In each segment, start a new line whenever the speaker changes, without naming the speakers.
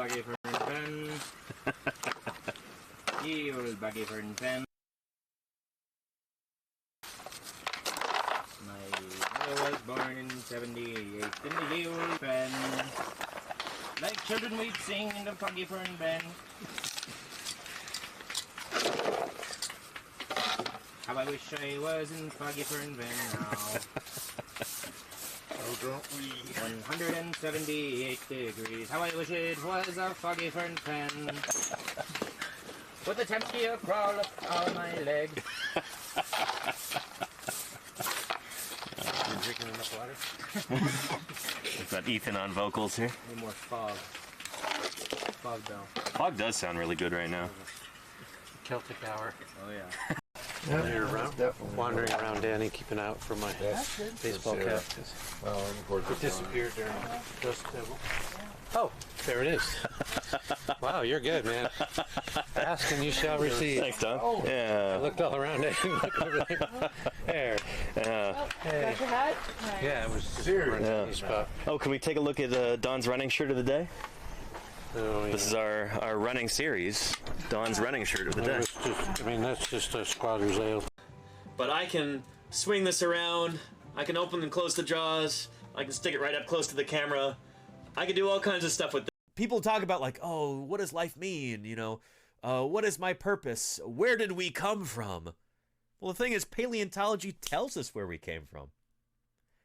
baggy fern pen. Ye old baggy fern pen. I was born in 78 in the ye old pen. Like children we'd sing in the foggy fern pen. How I wish I was in foggy fern pen now.
Oh, don't we?
178 degrees. How I wish it was a foggy fern pen. With the temperature crawl up all my legs.
You drinking enough water?
We've got Ethan on vocals here.
Need more fog. Fog down.
Fog does sound really good right now.
Celtic hour.
Oh yeah.
You're wandering around, Danny, keeping out for my baseball cap. It disappeared during Dust Devil. Oh, there it is. Wow, you're good, man. Ask and you shall receive.
Thanks, Don.
I
Yeah.
looked all around it. There. Hey.
Got your hat?
Yeah, it was serious.
Yeah.
Spot.
Oh, can we take a look at Don's running shirt of the day?
Oh, yeah.
This is our running series. Don's running shirt of the day.
That's just a squatter's ale.
But I can swing this around. I can open and close the jaws. I can stick it right up close to the camera. I can do all kinds of stuff with this. People talk about like, oh, what does life mean? You know, what is my purpose? Where did we come from? Well, the thing is, paleontology tells us where we came from.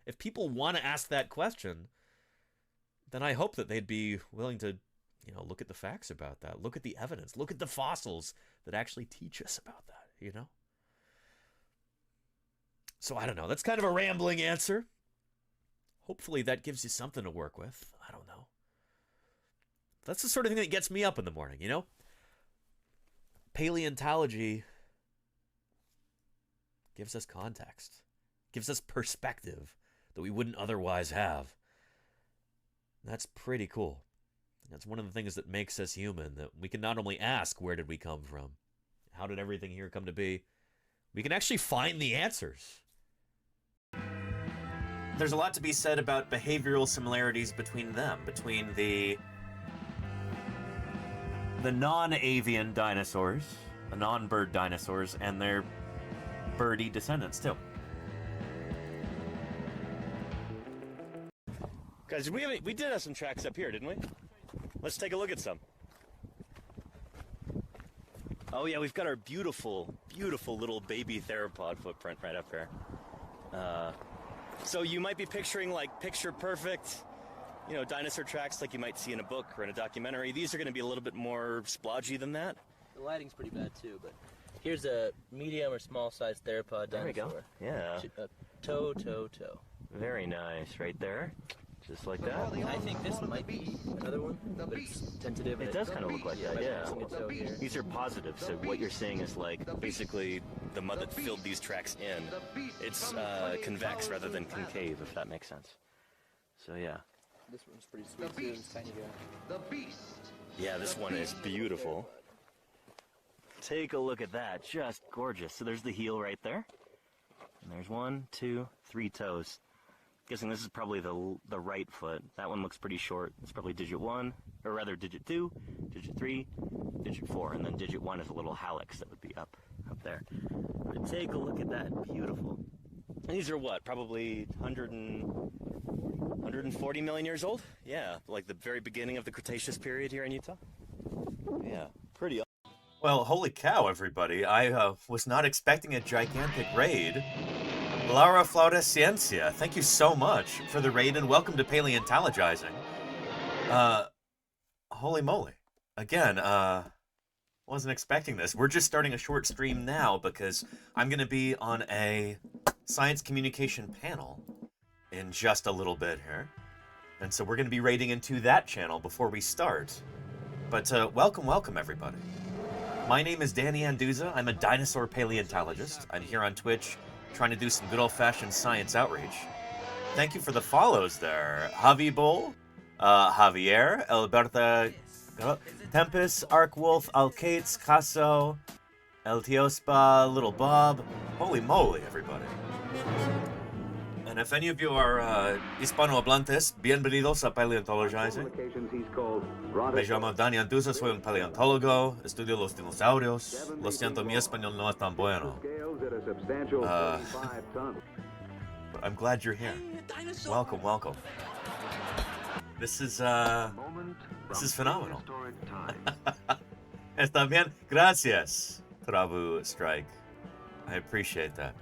If people want to ask that question, then I hope that they'd be willing to, you know, look at the facts about that. Look at the evidence. Look at the fossils that actually teach us about that, you know? So I don't know. That's kind of a rambling answer. Hopefully that gives you something to work with. I don't know. That's the sort of thing that gets me up in the morning, you know? Paleontology gives us context, gives us perspective that we wouldn't otherwise have. That's pretty cool. That's one of the things that makes us human, that we can not only ask, where did we come from? How did everything here come to be? We can actually find the answers. There's a lot to be said about behavioral similarities between them, between the non-avian dinosaurs, the non-bird dinosaurs, and their birdie descendants, too. Guys, we did have some tracks up here, didn't we? Let's take a look at some. Oh yeah, we've got our beautiful, beautiful little baby theropod footprint right up here. So you might be picturing like picture perfect, you know, dinosaur tracks like you might see in a book or in a documentary. These are going to be a little bit more splodgy than that.
The lighting's pretty bad too, but here's a medium or small sized theropod dinosaur.
There we go. Yeah.
Toe.
Very nice, right there. Just like that.
I think this might be another one, but it's tentative.
It does kind of look like that, yeah.
Toe here.
These are positive, so what you're seeing is like basically the mud that filled these tracks in. It's convex rather than concave, if that makes sense. So yeah.
This one's pretty sweet too. It's tiny guy.
Yeah, this one is beautiful. Take a look at that, just gorgeous. So there's the heel right there. And there's 1, 2, 3 toes. Guessing this is probably the right foot. That one looks pretty short. It's probably digit 1, or rather digit 2, digit 3, digit 4, and then digit 1 is a little hallux that would be up there. But take a look at that, beautiful. And these are what, probably 140 million years old? Yeah, like the very beginning of the Cretaceous period here in Utah. Yeah, pretty awesome. Well, holy cow, everybody. I was not expecting a gigantic raid. Laura Flauda Ciencia, thank you so much for the raid and welcome to Paleontologizing. Holy moly. Again, wasn't expecting this. We're just starting a short stream now because I'm going to be on a science communication panel in just a little bit here. And so we're going to be raiding into that channel before we start. But welcome everybody. My name is Danny Anduza. I'm a dinosaur paleontologist. I'm here on Twitch trying to do some good old-fashioned science outreach. Thank you for the follows there. Javi Bull, Javier, Alberta, Tempest, Arkwolf, Alcates, Caso, El Tiospa, Little Bob. Holy moly, everybody. And if any of you are hispanohablantes, bienvenidos a Paleontologizing. Me llamo Dani Anduza, soy un paleontólogo, estudio los dinosaurios. Lo siento, mi español no es tan bueno. But I'm glad you're here. Welcome, welcome. This is phenomenal. Está bien? Gracias, Trabu Strike. I appreciate that.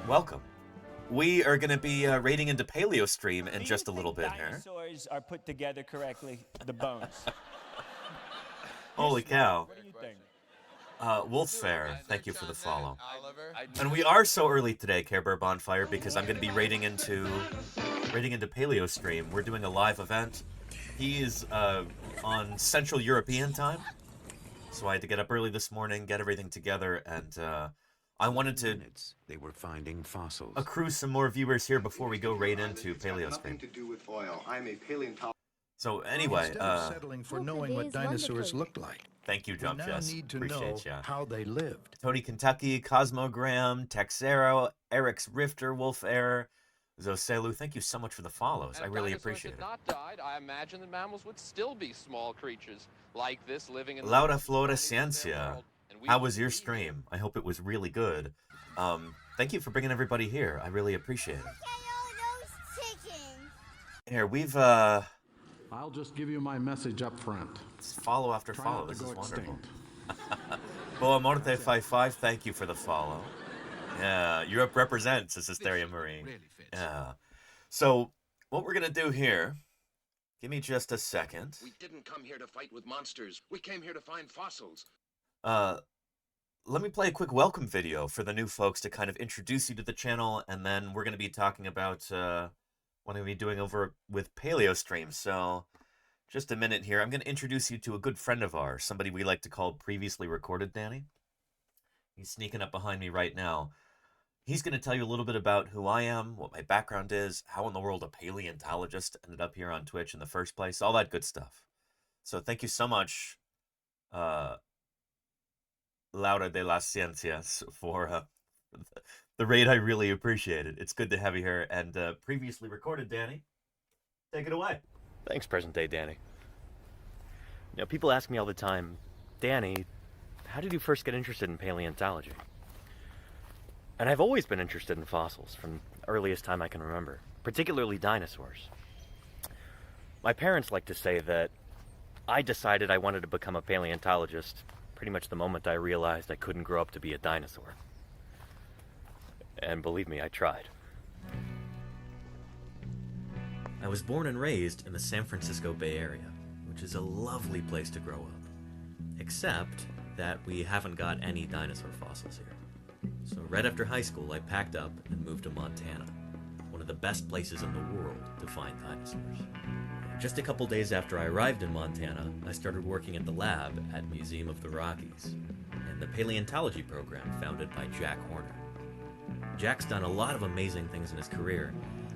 Welcome. We are going to be raiding into PaleoStream in just a little bit here.
Dinosaurs are put together correctly, the bones.
Holy cow.
What do you think?
Wolffair, thank you for the follow. And we are so early today, Care Bear Bonfire, because I'm going to be raiding into PaleoStream. We're doing a live event. He is on Central European time, so I had to get up early this morning, get everything together, and I wanted to
they were finding fossils.
accrue some more viewers here before we go raid into PaleoStream.
Nothing to do with oil. I'm a paleontologist.
So anyway,
Instead of settling for knowing what dinosaurs looked like,
thank you,
we
Jump
now
Jess.
need to know
Appreciate ya.
how they lived.
Tony Kentucky, Cosmogram, Texero, Eric's Rifter, Wolf Air, Zoselu, thank you so much for the follows. I really appreciate it.
Not died, I imagine that mammals would still be small creatures like this living in
Laura Flora Ciencia, how was your stream? I hope it was really good. Thank you for bringing everybody here. I really appreciate it. Here, we've,
I'll just give you my message up front.
follow after
Try
follow.
not to
This is
go
wonderful.
extinct.
Boa Morte 55, thank you for the follow. Yeah, Europe represents, this is Theria Marine. Yeah. So, what we're going to do here, give me just a second.
We didn't come here to fight with monsters. We came here to find fossils.
Let me play a quick welcome video for the new folks to kind of introduce you to the channel, and then we're going to be talking about what I'm going to be doing over with PaleoStream. So, just a minute here. I'm going to introduce you to a good friend of ours, somebody we like to call Previously Recorded Danny. He's sneaking up behind me right now. He's going to tell you a little bit about who I am, what my background is, how in the world a paleontologist ended up here on Twitch in the first place, all that good stuff. So thank you so much, Laura de las Ciencias, for the raid. I really appreciate it. It's good to have you here. And Previously Recorded, Danny, take it away.
Thanks, present day Danny. You know, people ask me all the time, Danny, how did you first get interested in paleontology? And I've always been interested in fossils from the earliest time I can remember, particularly dinosaurs. My parents like to say that I decided I wanted to become a paleontologist pretty much the moment I realized I couldn't grow up to be a dinosaur. And believe me, I tried. I was born and raised in the San Francisco Bay Area, which is a lovely place to grow up. Except that we haven't got any dinosaur fossils here. So right after high school, I packed up and moved to Montana, one of the best places in the world to find dinosaurs. Just a couple days after I arrived in Montana, I started working at the lab at Museum of the Rockies, and the paleontology program founded by Jack Horner. Jack's done a lot of amazing things in his career,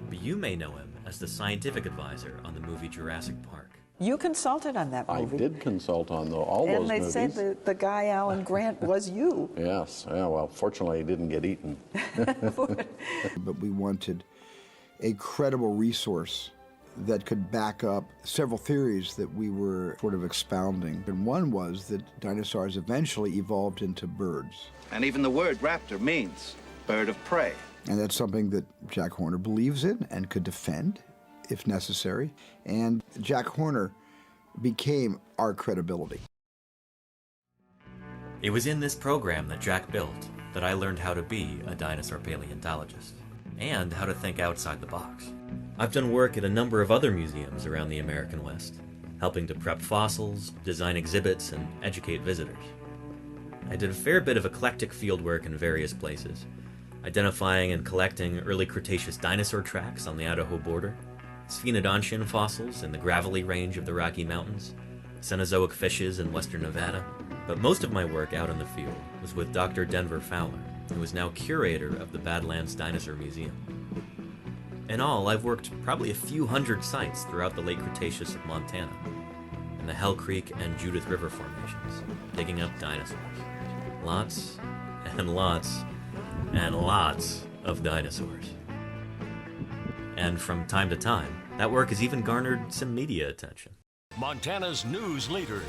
but you may know him as the scientific advisor on the movie Jurassic Park.
You consulted on that movie.
I did consult on all those movies.
And they said the guy, Alan Grant, was you.
Yes. Yeah, well, fortunately, he didn't get eaten.
But we wanted a credible resource that could back up several theories that we were sort of expounding. And one was that dinosaurs eventually evolved into birds.
And even the word raptor means bird of prey.
And that's something that Jack Horner believes in and could defend if necessary. And Jack Horner became our credibility.
It was in this program that Jack built that I learned how to be a dinosaur paleontologist, and how to think outside the box. I've done work at a number of other museums around the American West, helping to prep fossils, design exhibits, and educate visitors. I did a fair bit of eclectic fieldwork in various places, identifying and collecting early Cretaceous dinosaur tracks on the Idaho border, Sphenodontian fossils in the gravelly range of the Rocky Mountains, Cenozoic fishes in western Nevada, but most of my work out in the field was with Dr. Denver Fowler, who is now curator of the Badlands Dinosaur Museum. In all, I've worked probably a few hundred sites throughout the late Cretaceous of Montana, and the Hell Creek and Judith River formations, digging up dinosaurs. Lots and lots and lots of dinosaurs. And from time to time, that work has even garnered some media attention.
Montana's news leader.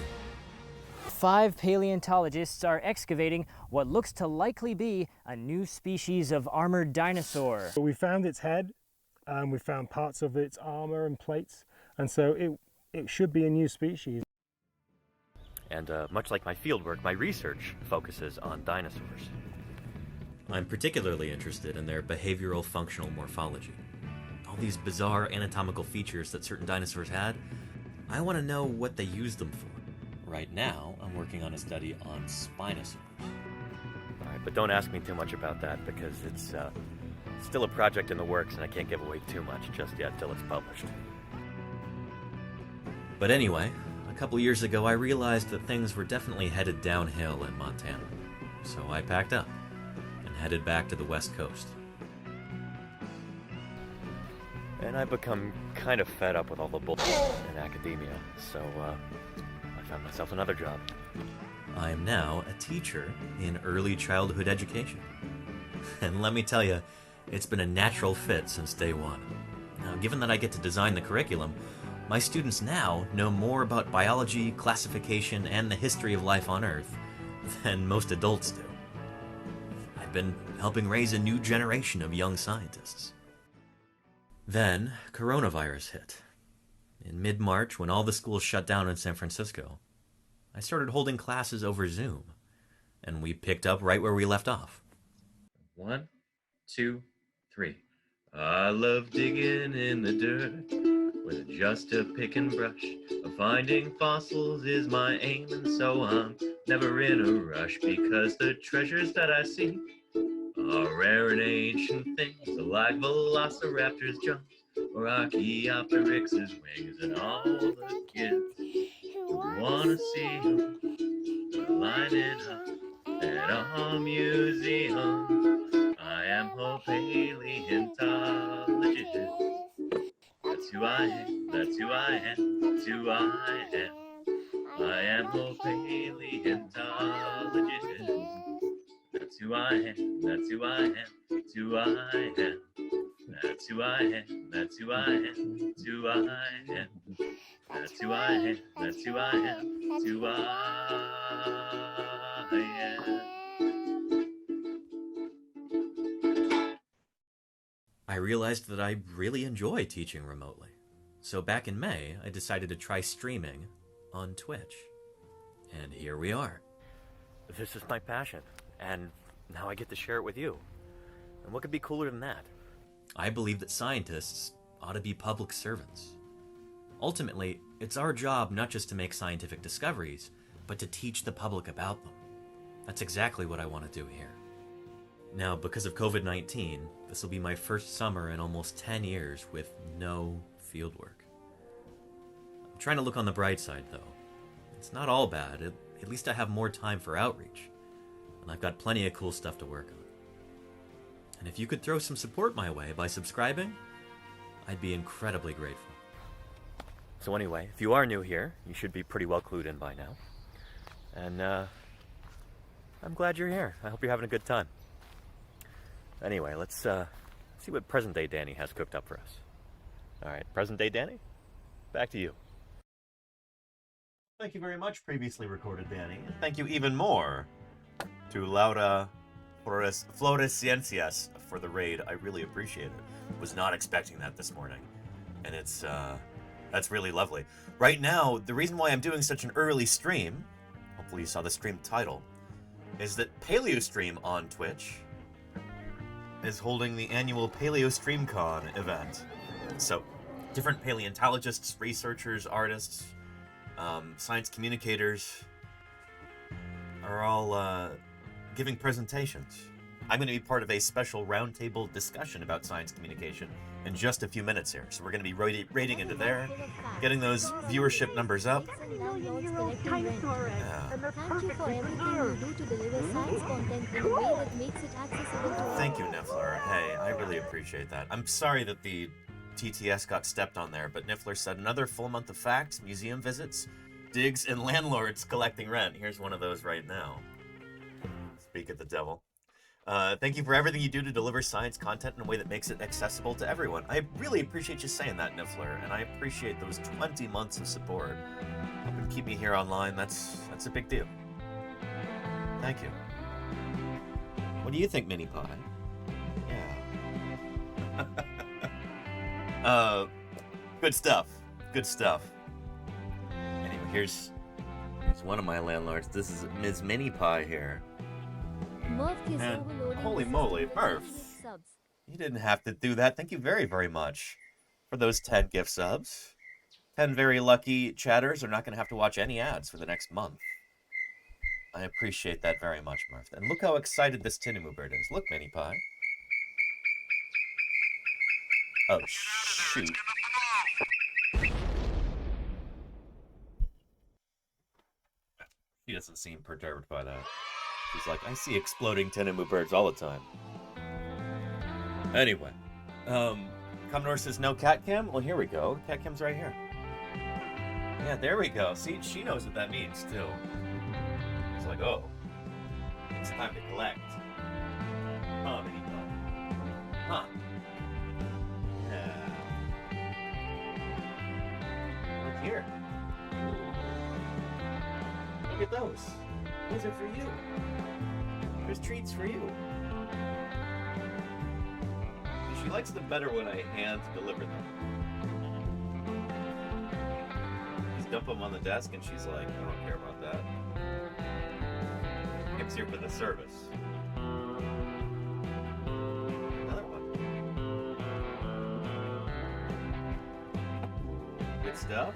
5 paleontologists are excavating what looks to likely be a new species of armored dinosaur.
We found its head, we found parts of its armor and plates, and so it should be a new species.
And much like my fieldwork, my research focuses on dinosaurs. I'm particularly interested in their behavioral functional morphology. All these bizarre anatomical features that certain dinosaurs had, I want to know what they used them for. Right now, I'm working on a study on spinosaurs. Alright, but don't ask me too much about that because it's still a project in the works and I can't give away too much just yet till it's published. But anyway, a couple years ago I realized that things were definitely headed downhill in Montana. So I packed up and headed back to the West Coast. And I've become kind of fed up with all the bullshit in academia, so I found myself another job. I am now a teacher in early childhood education. And let me tell you, it's been a natural fit since day one. Now, given that I get to design the curriculum, my students now know more about biology, classification, and the history of life on Earth than most adults do. I've been helping raise a new generation of young scientists. Then, coronavirus hit. In mid-March, when all the schools shut down in San Francisco, I started holding classes over Zoom, and we picked up right where we left off. 1, 2, 3. I love digging in the dirt with just a pick and brush. Finding fossils is my aim, and so I'm never in a rush because the treasures that I see are rare and ancient things like velociraptors' jumps or Archaeopteryx's wings, and all the kids who wanna see them lining up at our museum. I am a paleontologist. That's who I am, that's who I am, that's who I am. I am a paleontologist. That's who I am, that's who I am, that's who I am. That's who I am, that's who I am, that's who I am. That's who I am, that's who I am, that's who I am. I realized that I really enjoy teaching remotely. So back in May, I decided to try streaming on Twitch. And here we are. This is my passion, and now I get to share it with you. And what could be cooler than that? I believe that scientists ought to be public servants. Ultimately, it's our job not just to make scientific discoveries, but to teach the public about them. That's exactly what I want to do here. Now, because of COVID-19, this will be my first summer in almost 10 years with no fieldwork. I'm trying to look on the bright side, though. It's not all bad. At least I have more time for outreach. And I've got plenty of cool stuff to work on. And if you could throw some support my way by subscribing, I'd be incredibly grateful. So anyway, if you are new here, you should be pretty well clued in by now. And I'm glad you're here. I hope you're having a good time. Anyway, let's see what present-day Danny has cooked up for us. All right, present-day Danny, back to you. Thank you very much, previously recorded Danny. And thank you even more to Laura Floresciencias for the raid. I really appreciate it. Was not expecting that this morning. And it's, that's really lovely. Right now, the reason why I'm doing such an early stream, hopefully you saw the stream title, is that PaleoStream on Twitch is holding the annual PaleostreamCon event. So, different paleontologists, researchers, artists, science communicators are all giving presentations. I'm going to be part of a special roundtable discussion about science communication in just a few minutes here. So we're going to be raiding into there, getting those viewership numbers up. Thank you, Niffler. Hey, I really appreciate that. I'm sorry that the TTS got stepped on there, but Niffler said another full month of facts, museum visits, digs, and landlords collecting rent. Here's one of those right now. Speak of the devil.
Thank you for everything you do to deliver science content in a way that makes it accessible to everyone. I really appreciate you saying that, Niffler, and I appreciate those 20 months of support. Helping keep me here online, that's a big deal. Thank you. What do you think, Mini Pie? Yeah. Good stuff. Good stuff. Anyway, here's one of my landlords. This is Ms. Mini Pie here. And holy moly, Murph. You didn't have to do that. Thank you very, very much for those 10 gift subs. 10 very lucky chatters are not going to have to watch any ads for the next month. I appreciate that very much, Murph. And look how excited this Tinamou bird is. Look, Mini Pie. Oh, shoot. She doesn't seem perturbed by that. She's like, I see exploding Tinamou birds all the time. Anyway. Commodore says no cat cam? Well, here we go. Cat cam's right here. Yeah, there we go. See, she knows what that means, too. It's like, oh. It's time to collect. Oh, Mini Pie. Huh. Yeah. Look here. Look at those. Those are for you. There's treats for you. She likes them better when I hand deliver them. Just dump them on the desk and she's like, I don't care about that. It's here for the service. Another one. Good stuff.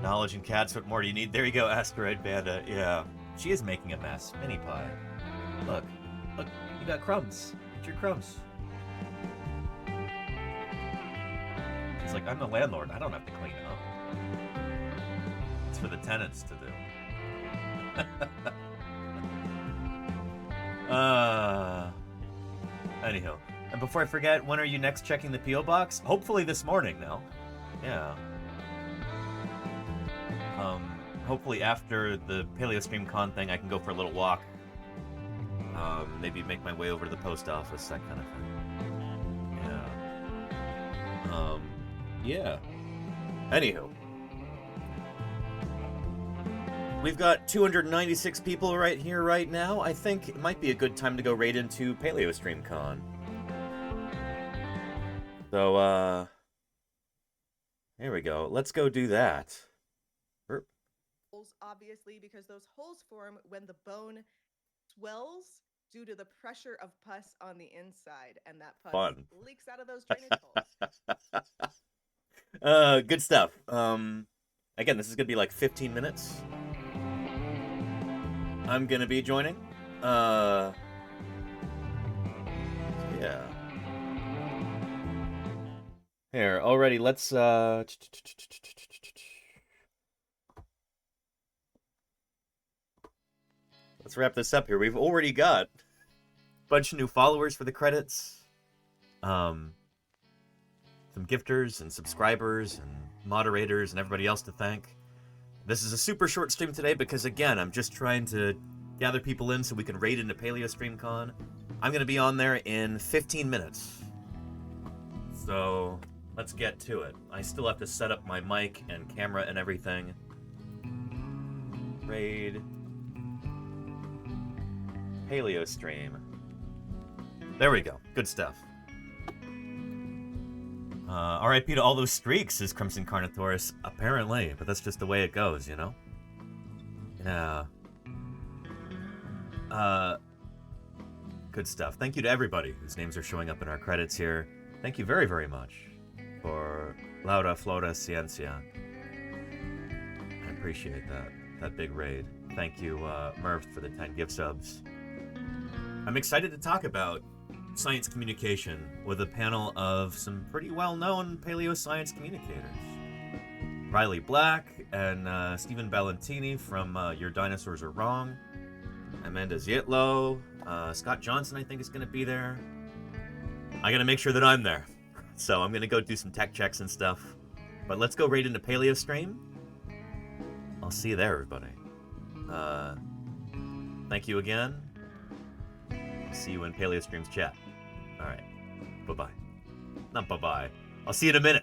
Knowledge and cats, what more do you need? There you go, Asteroid Banda. Yeah. She is making a mess. Mini Pie. Look. Look, you got crumbs. Get your crumbs. She's like, I'm the landlord. I don't have to clean up. It's for the tenants to do. Anyhow. And before I forget, when are you next checking the P.O. box? Hopefully this morning now. Yeah. Hopefully after the PaleoStreamCon thing, I can go for a little walk. Maybe make my way over to the post office, that kind of thing. Yeah. Yeah. Anywho. We've got 296 people right here right now. I think it might be a good time to go right into PaleoStreamCon. So, here we go. Let's go do that.
Obviously, because those holes form when the bone swells due to the pressure of pus on the inside, and that pus leaks out of those drainage holes.
Good stuff. Again, this is gonna be like 15 minutes. I'm gonna be joining. Yeah. Here, already, let's wrap this up here. We've already got a bunch of new followers for the credits. Some gifters and subscribers and moderators and everybody else to thank. This is a super short stream today because, again, I'm just trying to gather people in so we can raid into PaleoStreamCon. I'm going to be on there in 15 minutes. So, let's get to it. I still have to set up my mic and camera and everything. Raid. PaleoStream. There we go. Good stuff. RIP to all those streaks, says Crimson Carnotaurus. Apparently, but that's just the way it goes, you know? Yeah. Good stuff. Thank you to everybody whose names are showing up in our credits here. Thank you very, very much for Laura Flora Ciencia. I appreciate that big raid. Thank you, Murph, for the 10 gift subs. I'm excited to talk about science communication with a panel of some pretty well-known paleoscience communicators. Riley Black and Stephen Ballantini from Your Dinosaurs Are Wrong. Amanda Zietlow. Scott Johnson, I think, is going to be there. I got to make sure that I'm there. So I'm going to go do some tech checks and stuff. But let's go right into PaleoStream. I'll see you there, everybody. Thank you again. See you in PaleoStream's chat. All right. Bye-bye. Not bye-bye. I'll see you in a minute.